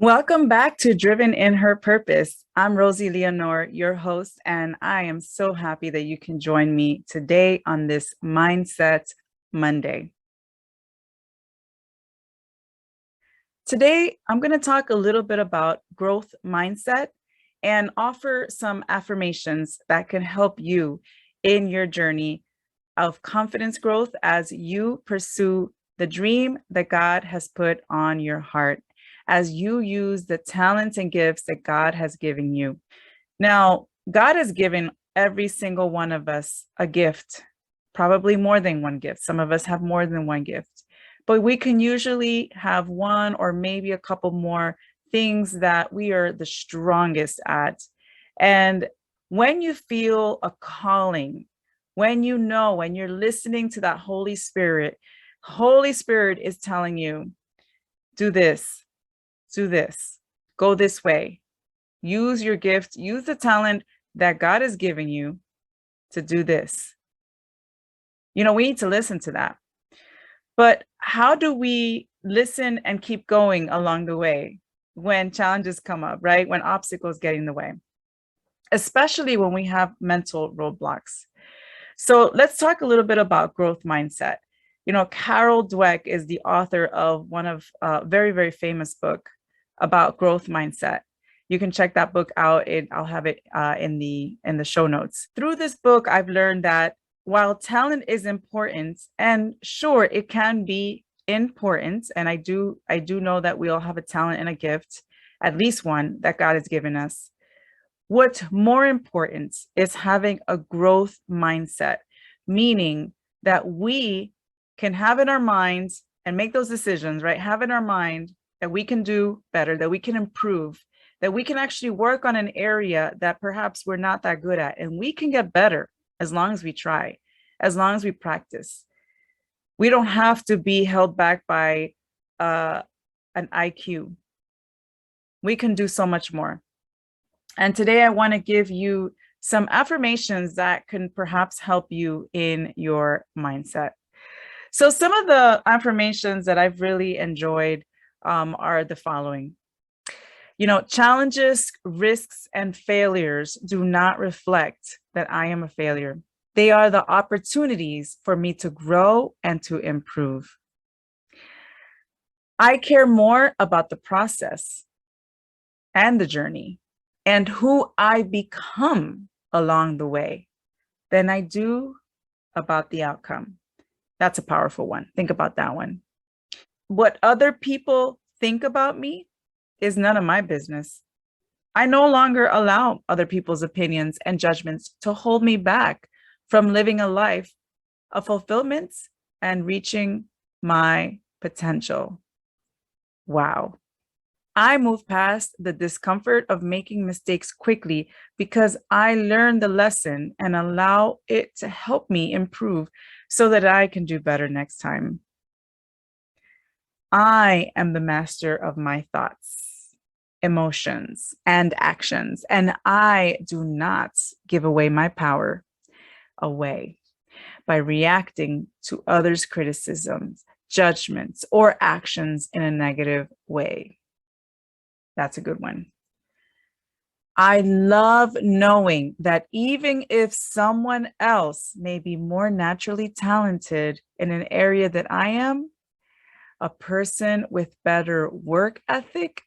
Welcome back to Driven in Her Purpose. I'm Rosie Leonore, your host, and I am so happy that you can join me today on this Mindset Monday. Today, I'm going to talk a little bit about growth mindset and offer some affirmations that can help you in your journey of confidence growth as you pursue the dream that God has put on your heart, as you use the talents and gifts that God has given you. Now, God has given every single one of us a gift, probably more than one gift. Some of us have more than one gift, but we can usually have one or maybe a couple more things that we are the strongest at. And when you feel a calling, when you're listening to that Holy Spirit is telling you, do this, go this way. Use your gift, use the talent that God has given you to do this. We need to listen to that. But how do we listen and keep going along the way when challenges come up, right? When obstacles get in the way, especially when we have mental roadblocks. So let's talk a little bit about growth mindset. Carol Dweck is the author of one of a very, very famous book about growth mindset. You can check that book out. I'll have it in the show notes. Through this book, I've learned that while talent is important, and sure, it can be important, and I do know that we all have a talent and a gift, at least one that God has given us. What's more important is having a growth mindset, meaning that we can have in our minds and make those decisions, right? Have in our mind that we can do better, that we can improve, that we can actually work on an area that perhaps we're not that good at. And we can get better as long as we try, as long as we practice. We don't have to be held back by an IQ. We can do so much more. And today I want to give you some affirmations that can perhaps help you in your mindset. So some of the affirmations that I've really enjoyed are the following. Challenges, risks, and failures do not reflect that I am a failure. They are the opportunities for me to grow and to improve. I care more about the process and the journey and who I become along the way than I do about the outcome. That's a powerful one. Think about that one. What other people think about me is none of my business. I no longer allow other people's opinions and judgments to hold me back from living a life of fulfillment and reaching my potential. Wow. I move past the discomfort of making mistakes quickly because I learn the lesson and allow it to help me improve so that I can do better next time. I am the master of my thoughts, emotions, and actions, and I do not give away my power away by reacting to others' criticisms, judgments, or actions in a negative way. That's a good one. I love knowing that even if someone else may be more naturally talented in an area that I am, a person with better work ethic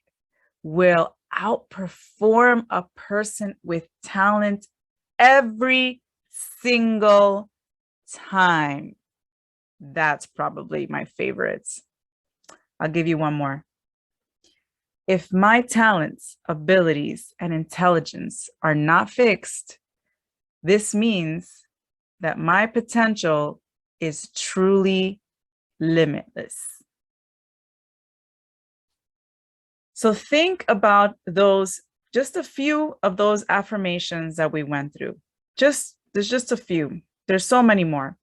will outperform a person with talent every single time. That's probably my favorites. I'll give you one more. If my talents, abilities, and intelligence are not fixed, this means that my potential is truly limitless. So think about those, just a few of those affirmations that we went through. There's just a few. There's so many more.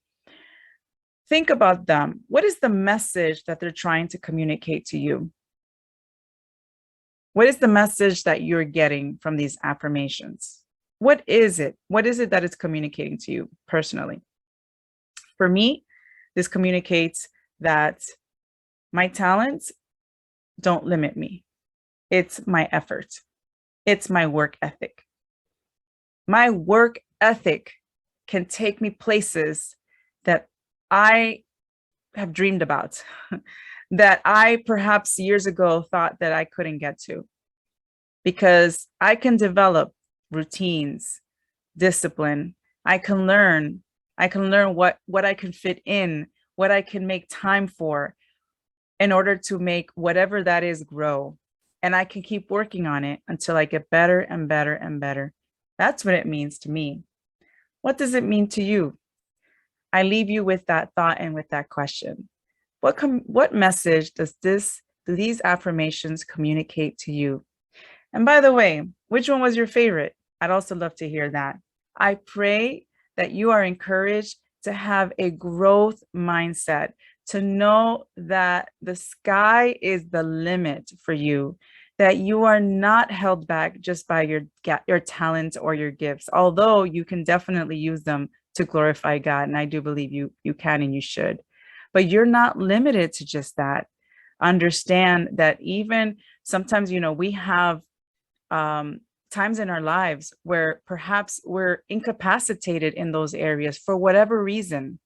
Think about them. What is the message that they're trying to communicate to you? What is the message that you're getting from these affirmations? What is it? What is it that it's communicating to you personally? For me, this communicates that my talents don't limit me. It's my effort. It's my work ethic. My work ethic can take me places that I have dreamed about, that I perhaps years ago thought that I couldn't get to, because I can develop routines, discipline. I can learn what I can fit in, what I can make time for in order to make whatever that is grow. And I can keep working on it until I get better and better and better. That's what it means to me. What does it mean to you? I leave you with that thought and with that question. What message do these affirmations communicate to you? And by the way, which one was your favorite? I'd also love to hear that. I pray that you are encouraged to have a growth mindset, to know that the sky is the limit for you, that you are not held back just by your talents or your gifts, although you can definitely use them to glorify God. And I do believe you can and you should. But you're not limited to just that. Understand that even sometimes, we have times in our lives where perhaps we're incapacitated in those areas for whatever reason.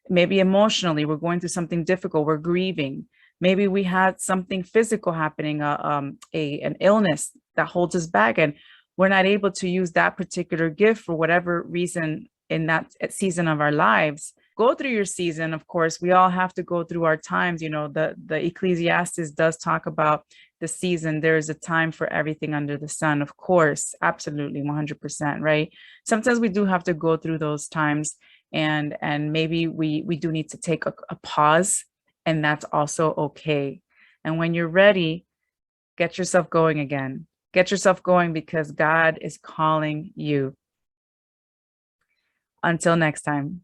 Maybe emotionally, we're going through something difficult, we're grieving. Maybe we had something physical happening, an illness that holds us back, and we're not able to use that particular gift for whatever reason in that season of our lives. Go through your season. Of course, we all have to go through our times. The Ecclesiastes does talk about the season. There is a time for everything under the sun. Of course, absolutely, 100%, right? Sometimes we do have to go through those times, and maybe we do need to take a pause, and that's also okay. And when you're ready, get yourself going again. Get yourself going, because God is calling you. Until next time.